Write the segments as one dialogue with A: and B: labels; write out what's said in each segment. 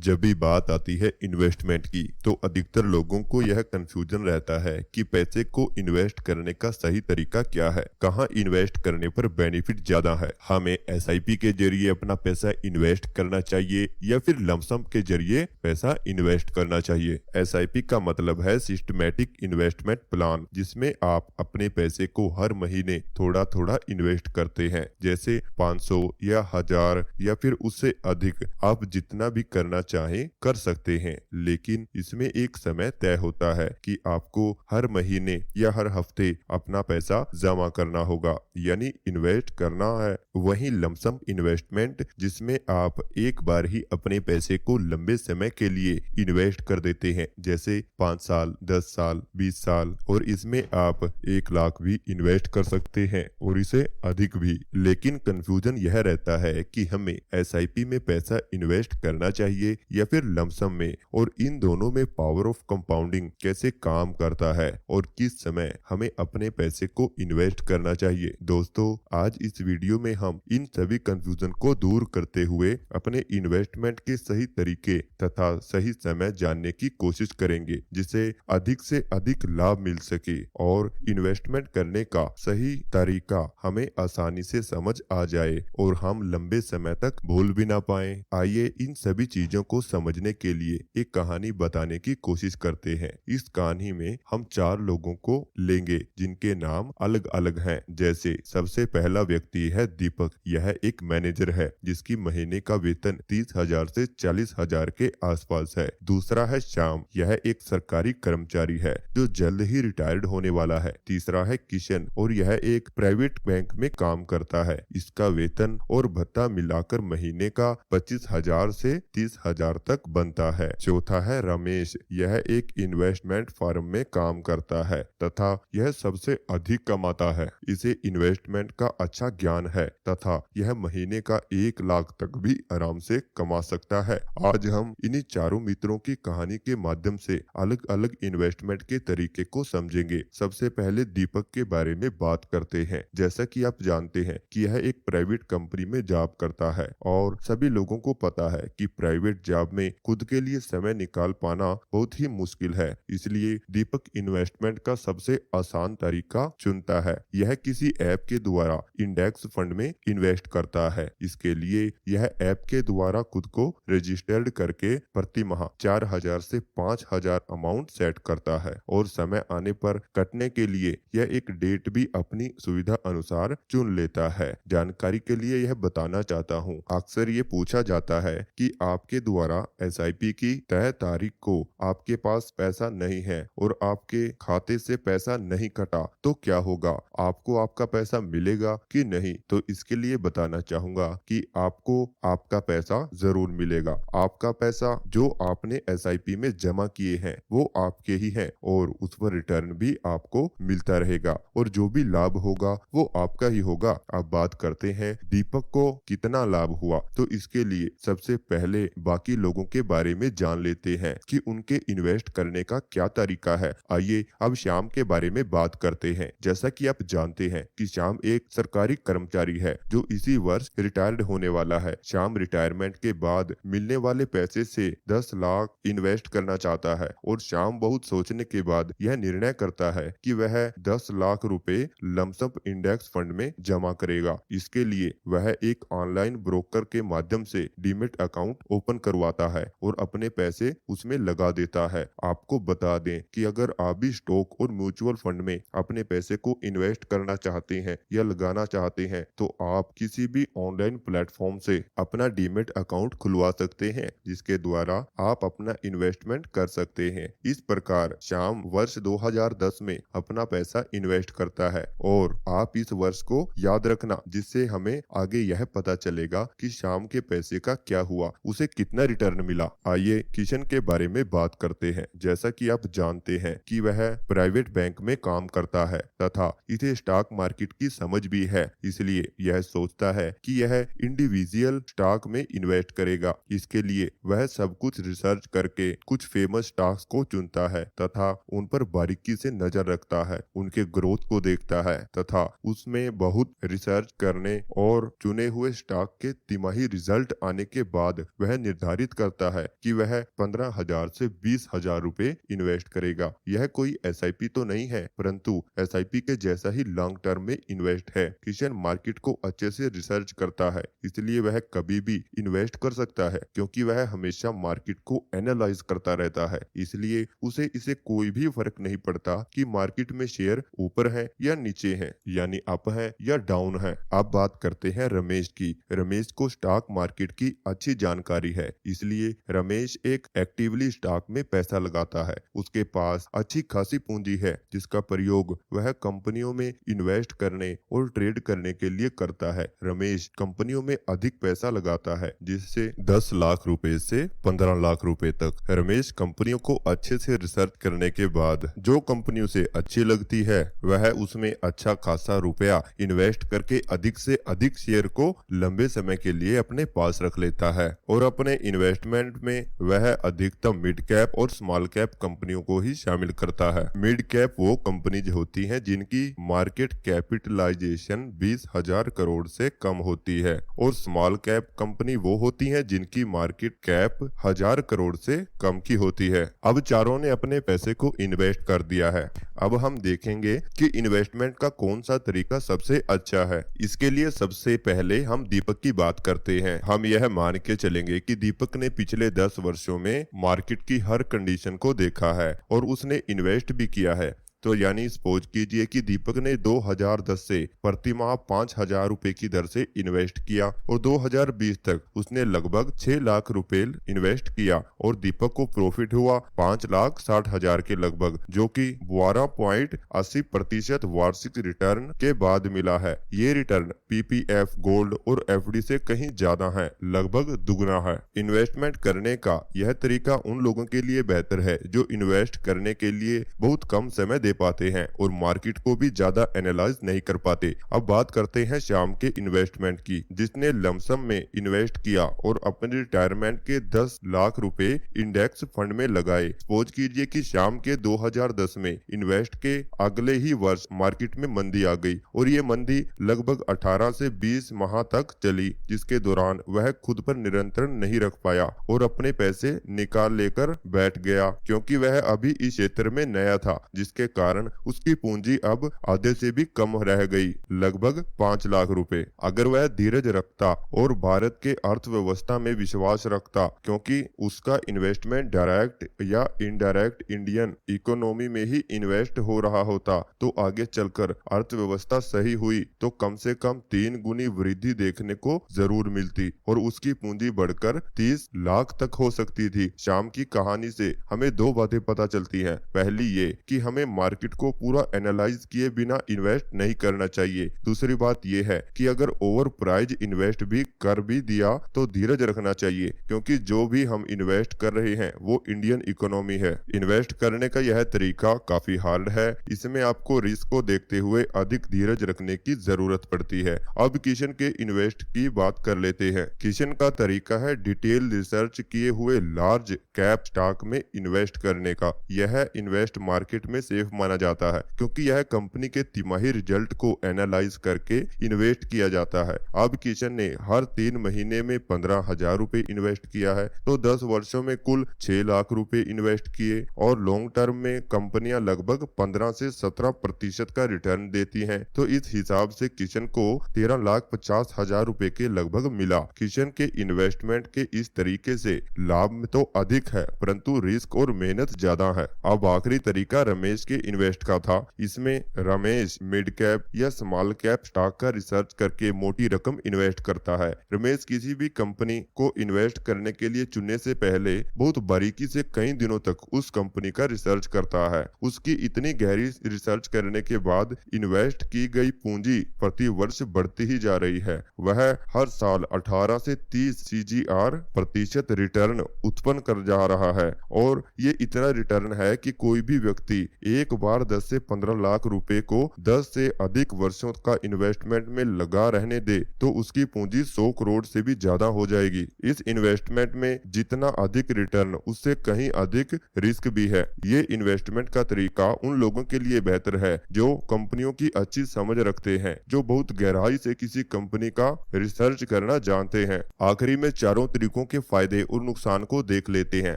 A: जब भी बात आती है इन्वेस्टमेंट की तो अधिकतर लोगों को यह कंफ्यूजन रहता है कि पैसे को इन्वेस्ट करने का सही तरीका क्या है, कहां इन्वेस्ट करने पर बेनिफिट ज्यादा है, हमें एसआईपी के जरिए अपना पैसा इन्वेस्ट करना चाहिए या फिर लमसम के जरिए पैसा इन्वेस्ट करना चाहिए। एसआईपी का मतलब है सिस्टमैटिक इन्वेस्टमेंट प्लान, जिसमें आप अपने पैसे को हर महीने थोड़ा थोड़ा इन्वेस्ट करते हैं, जैसे 500 या 1000 या फिर उससे अधिक आप जितना भी करना चाहें कर सकते हैं। लेकिन इसमें एक समय तय होता है कि आपको हर महीने या हर हफ्ते अपना पैसा जमा करना होगा, यानी इन्वेस्ट करना है। वहीं लमसम इन्वेस्टमेंट, जिसमें आप एक बार ही अपने पैसे को लंबे समय के लिए इन्वेस्ट कर देते हैं, जैसे 5 साल, 10 साल, 20 साल, और इसमें आप 1 लाख भी इन्वेस्ट कर सकते हैं और इसे अधिक भी। लेकिन कंफ्यूजन यह रहता है कि हमें एसआईपी में पैसा इन्वेस्ट करना चाहिए या फिर लमसम में, और इन दोनों में पावर ऑफ कंपाउंडिंग कैसे काम करता है और किस समय हमें अपने पैसे को इन्वेस्ट करना चाहिए। दोस्तों, आज इस वीडियो में हम इन सभी कंफ्यूजन को दूर करते हुए अपने इन्वेस्टमेंट के सही तरीके तथा सही समय जानने की कोशिश करेंगे, जिससे अधिक से अधिक लाभ मिल सके और इन्वेस्टमेंट करने का सही तरीका हमें आसानी से समझ आ जाए और हम लंबे समय तक भूल भी ना पाए। आइए इन सभी चीजों को समझने के लिए एक कहानी बताने की कोशिश करते हैं। इस कहानी में हम 4 लोगों को लेंगे जिनके नाम अलग अलग हैं। जैसे सबसे पहला व्यक्ति है दीपक। यह एक मैनेजर है जिसकी महीने का वेतन 30,000 से 40,000 के आसपास है। दूसरा है श्याम। यह एक सरकारी कर्मचारी है जो जल्द ही रिटायर्ड होने वाला है। तीसरा है किशन और यह एक प्राइवेट बैंक में काम करता है। इसका वेतन और भत्ता मिलाकर महीने का 25,000 से 30,000 तक बनता है। चौथा है रमेश। यह एक इन्वेस्टमेंट फर्म में काम करता है तथा यह सबसे अधिक कमाता है। इसे इन्वेस्टमेंट का अच्छा ज्ञान है तथा यह महीने का 1 लाख तक भी आराम से कमा सकता है। आज हम इन्हीं चारों मित्रों की कहानी के माध्यम से अलग अलग इन्वेस्टमेंट के तरीके को समझेंगे। सबसे पहले दीपक के बारे में बात करते हैं। जैसा कि आप जानते हैं कि यह एक प्राइवेट कंपनी में जॉब करता है और सभी लोगों को पता है कि प्राइवेट जॉब में खुद के लिए समय निकाल पाना बहुत ही मुश्किल है। इसलिए दीपक इन्वेस्टमेंट का सबसे आसान तरीका चुनता है। यह किसी ऐप के द्वारा इंडेक्स फंड में इन्वेस्ट करता है। इसके लिए यह ऐप के द्वारा खुद को रजिस्टर्ड करके प्रति माह 4,000 से 5,000 अमाउंट सेट करता है और समय आने पर कटने के लिए यह एक डेट भी अपनी सुविधा अनुसार चुन लेता है। जानकारी के लिए यह बताना चाहता हूँ, अक्सर ये पूछा जाता है कि आपके द्वारा एसआईपी की तय तारीख को आपके पास पैसा नहीं है और आपके खाते से पैसा नहीं कटा तो क्या होगा, आपको आपका पैसा मिलेगा कि नहीं? तो इसके लिए बताना चाहूंगा कि आपको आपका पैसा जरूर मिलेगा। आपका पैसा जो आपने एसआईपी में जमा किए हैं वो आपके ही हैं और उस पर रिटर्न भी आपको मिलता रहेगा और जो भी लाभ होगा वो आपका ही होगा। अब बात करते हैं दीपक को कितना लाभ हुआ। तो इसके लिए सबसे पहले बाकी लोगों के बारे में जान लेते हैं कि उनके इन्वेस्ट करने का क्या तरीका है। आइए अब श्याम के बारे में बात करते हैं। जैसा कि आप जानते हैं कि श्याम एक सरकारी कर्मचारी है जो इसी वर्ष रिटायर्ड होने वाला है। श्याम रिटायरमेंट के बाद मिलने वाले पैसे से 10 लाख इन्वेस्ट करना चाहता है और श्याम बहुत सोचने के बाद यह निर्णय करता है कि वह 10 लाख रुपए लमसम इंडेक्स फंड में जमा करेगा। इसके लिए वह एक ऑनलाइन ब्रोकर के माध्यम से डीमेट अकाउंट ओपन करवाता है और अपने पैसे उसमें लगा देता है। आपको बता दें कि अगर आप भी स्टॉक और म्यूचुअल फंड में अपने पैसे को इन्वेस्ट करना चाहते हैं या लगाना चाहते हैं तो आप किसी भी ऑनलाइन प्लेटफॉर्म से अपना डीमेट अकाउंट खुलवा सकते हैं, जिसके द्वारा आप अपना इन्वेस्टमेंट कर सकते हैं। इस प्रकार श्याम वर्ष 2010 में अपना पैसा इन्वेस्ट करता है और आप इस वर्ष को याद रखना, जिससे हमें आगे यह पता चलेगा कि श्याम के पैसे का क्या हुआ, उसे कितना रिटर्न मिला। आइए किशन के बारे में बात करते हैं। जैसा कि आप जानते हैं कि वह प्राइवेट बैंक में काम करता है तथा इसे स्टॉक मार्केट की समझ भी है, इसलिए यह सोचता है कि यह इंडिविजुअल स्टॉक में इन्वेस्ट करेगा। इसके लिए वह सब कुछ रिसर्च करके कुछ फेमस स्टॉक्स को चुनता है तथा उन पर बारीकी से नजर रखता है, उनके ग्रोथ को देखता है तथा उसमें बहुत रिसर्च करने और चुने हुए स्टॉक के तिमाही रिजल्ट आने के बाद वह निर्धारित निर्धारित करता है कि वह 15,000 से 20,000 रुपए इन्वेस्ट करेगा। यह कोई एसआईपी तो नहीं है, परंतु एसआईपी के जैसा ही लॉन्ग टर्म में इन्वेस्ट है। किशन मार्केट को अच्छे से रिसर्च करता है, इसलिए वह कभी भी इन्वेस्ट कर सकता है, क्योंकि वह हमेशा मार्केट को एनालाइज करता रहता है। इसलिए उसे इसे कोई भी फर्क नहीं पड़ता कि मार्केट में शेयर ऊपर है या नीचे है, यानी अप है या डाउन है। अब बात करते हैं रमेश की। रमेश को स्टॉक मार्केट की अच्छी जानकारी है, इसलिए रमेश एक एक्टिवली स्टॉक में पैसा लगाता है। उसके पास अच्छी खासी पूंजी है, जिसका प्रयोग वह कंपनियों में इन्वेस्ट करने और ट्रेड करने के लिए करता है। रमेश कंपनियों में अधिक पैसा लगाता है, जिससे 10 लाख रुपए से 15 लाख रुपए तक। रमेश कंपनियों को अच्छे से रिसर्च करने के बाद जो कंपनी उसे अच्छी लगती है, वह उसमें अच्छा खासा रुपया इन्वेस्ट करके अधिक से अधिक शेयर को लंबे समय के लिए अपने पास रख लेता है और अपने इन्वेस्टमेंट में वह अधिकतम मिड कैप और स्मॉल कैप कंपनियों को ही शामिल करता है। मिड कैप वो कंपनीज होती हैं जिनकी मार्केट कैपिटलाइजेशन 20,000 करोड़ से कम होती है, और स्मॉल कैप कंपनी वो होती हैं जिनकी मार्केट कैप 1,000 करोड़ से कम की होती है। अब चारों ने अपने पैसे को इन्वेस्ट कर दिया है। अब हम देखेंगे कि इन्वेस्टमेंट का कौन सा तरीका सबसे अच्छा है। इसके लिए सबसे पहले हम दीपक की बात करते हैं। हम यह मान के चलेंगे कि दीपक ने पिछले 10 वर्षों में मार्केट की हर कंडीशन को देखा है और उसने इन्वेस्ट भी किया है। तो यानी सपोज कीजिए कि दीपक ने 2010 से प्रति माह 5,000 रुपए की दर से इन्वेस्ट किया और 2020 तक उसने लगभग 6 लाख रुपए इन्वेस्ट किया और दीपक को प्रॉफिट हुआ 5,60,000 के लगभग, जो कि 12.80% वार्षिक रिटर्न के बाद मिला है। ये रिटर्न पीपीएफ, गोल्ड और एफडी से कहीं ज्यादा है, लगभग दुगना है। इन्वेस्टमेंट करने का यह तरीका उन लोगों के लिए बेहतर है जो इन्वेस्ट करने के लिए बहुत कम समय पाते हैं और मार्केट को भी ज्यादा एनालाइज नहीं कर पाते। अब बात करते हैं श्याम के इन्वेस्टमेंट की, जिसने लमसम में इन्वेस्ट किया और अपने रिटायरमेंट के 10 लाख रुपए इंडेक्स फंड में लगाए। सपोज कीजिए कि श्याम के 2010 में इन्वेस्ट के अगले ही वर्ष मार्केट में मंदी आ गई और ये मंदी लगभग 18 से 20 माह तक चली, जिसके दौरान वह खुद पर नियंत्रण नहीं रख पाया और अपने पैसे निकाल लेकर बैठ गया, क्योंकि वह अभी इस क्षेत्र में नया था, जिसके कारण उसकी पूंजी अब आधे से भी कम रह गई, लगभग 5 लाख रुपए। अगर वह धीरज रखता और भारत के अर्थव्यवस्था में विश्वास रखता, क्योंकि उसका इन्वेस्टमेंट डायरेक्ट या इनडायरेक्ट इंडियन इकोनॉमी में ही इन्वेस्ट हो रहा होता, तो आगे चलकर अर्थव्यवस्था सही हुई तो कम से कम 3 गुनी वृद्धि देखने को जरूर मिलती और उसकी पूंजी बढ़कर 30 लाख तक हो सकती थी। श्याम की कहानी से हमें 2 बातें पता चलती हैं। पहली ये कि हमें मार्केट को पूरा एनालाइज किए बिना इन्वेस्ट नहीं करना चाहिए। दूसरी बात यह है कि अगर ओवर प्राइज इन्वेस्ट भी कर भी दिया तो धीरज रखना चाहिए, क्योंकि जो भी हम इन्वेस्ट कर रहे हैं वो इंडियन इकोनॉमी है। इन्वेस्ट करने का यह तरीका काफी हार्ड है, इसमें आपको रिस्क को देखते हुए अधिक धीरज रखने की जरूरत पड़ती है। अब किशन के इन्वेस्ट की बात कर लेते हैं। किशन का तरीका है डिटेल रिसर्च किए हुए लार्ज कैप स्टॉक में इन्वेस्ट करने का। यह इन्वेस्ट मार्केट में सेफ माना जाता है, क्योंकि यह कंपनी के तिमाही रिजल्ट को एनालाइज करके इन्वेस्ट किया जाता है। अब किशन ने हर 3 महीने में 15,000 रुपए इन्वेस्ट किया है, तो 10 वर्षों में कुल 6 लाख रुपए इन्वेस्ट किए और लॉन्ग टर्म में कंपनियां लगभग 15 से 17% का रिटर्न देती हैं। तो इस हिसाब से किशन को 13,50,000 रुपए के लगभग मिला। किशन के इन्वेस्टमेंट के इस तरीके से लाभ तो अधिक है, परंतु रिस्क और मेहनत ज्यादा है। अब आखिरी तरीका रमेश के इन्वेस्ट का था। इसमें रमेश मिड कैप या स्मॉल कैप स्टॉक का रिसर्च करके मोटी रकम इन्वेस्ट करता है। रमेश किसी भी कंपनी को इन्वेस्ट करने के लिए चुनने से पहले बहुत बारीकी से कई दिनों तक उस कंपनी का रिसर्च करता है। उसकी इतनी गहरी रिसर्च करने के बाद इन्वेस्ट की गई पूंजी प्रति वर्ष बढ़ती ही जा रही है। वह हर साल 18 से 30 CGR% रिटर्न उत्पन्न कर जा रहा है और ये इतना रिटर्न है कि कोई भी व्यक्ति एक कारोबार 10 से 15 लाख रुपए को 10 से अधिक वर्षों का इन्वेस्टमेंट में लगा रहने दे तो उसकी पूंजी 100 करोड़ से भी ज्यादा हो जाएगी। इस इन्वेस्टमेंट में जितना अधिक रिटर्न उससे कहीं अधिक रिस्क भी है। ये इन्वेस्टमेंट का तरीका उन लोगों के लिए बेहतर है जो कंपनियों की अच्छी समझ रखते हैं, जो बहुत गहराई से किसी कंपनी का रिसर्च करना जानते हैं। आखिरी में चारों तरीकों के फायदे और नुकसान को देख लेते हैं।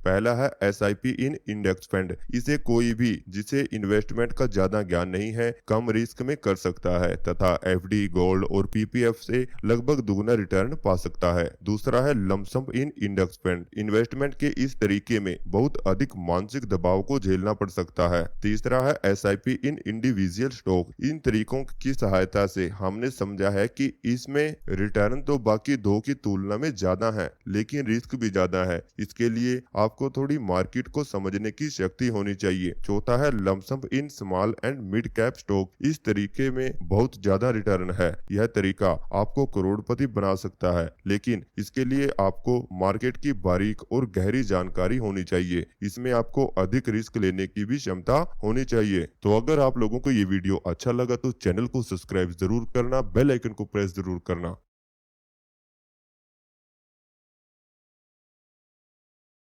A: पहला है SIP इन इंडेक्स फंड। इसे कोई भी जिसे इन्वेस्टमेंट का ज्यादा ज्ञान नहीं है कम रिस्क में कर सकता है तथा FD, गोल्ड और PPF से लगभग दुगना रिटर्न पा सकता है। दूसरा है लमसम इन इंडेक्स फंड। इन्वेस्टमेंट के इस तरीके में बहुत अधिक मानसिक दबाव को झेलना पड़ सकता है। तीसरा है SIP इन इंडिविजुअल स्टॉक। इन तरीकों की सहायता से हमने समझा है कि इसमें रिटर्न तो बाकी दो की तुलना में ज्यादा है लेकिन रिस्क भी ज्यादा है। इसके लिए आपको थोड़ी मार्केट को समझने की शक्ति होनी चाहिए। चौथा है lump sum in small and mid cap stock. इस तरीके में बहुत ज्यादा रिटर्न है। यह तरीका आपको करोड़पति बना सकता है लेकिन इसके लिए आपको मार्केट की बारीक और गहरी जानकारी होनी चाहिए। इसमें आपको अधिक रिस्क लेने की भी क्षमता होनी चाहिए। तो अगर आप लोगों को ये वीडियो अच्छा लगा तो चैनल को सब्सक्राइब जरूर करना, बेल आइकन को प्रेस जरूर करना।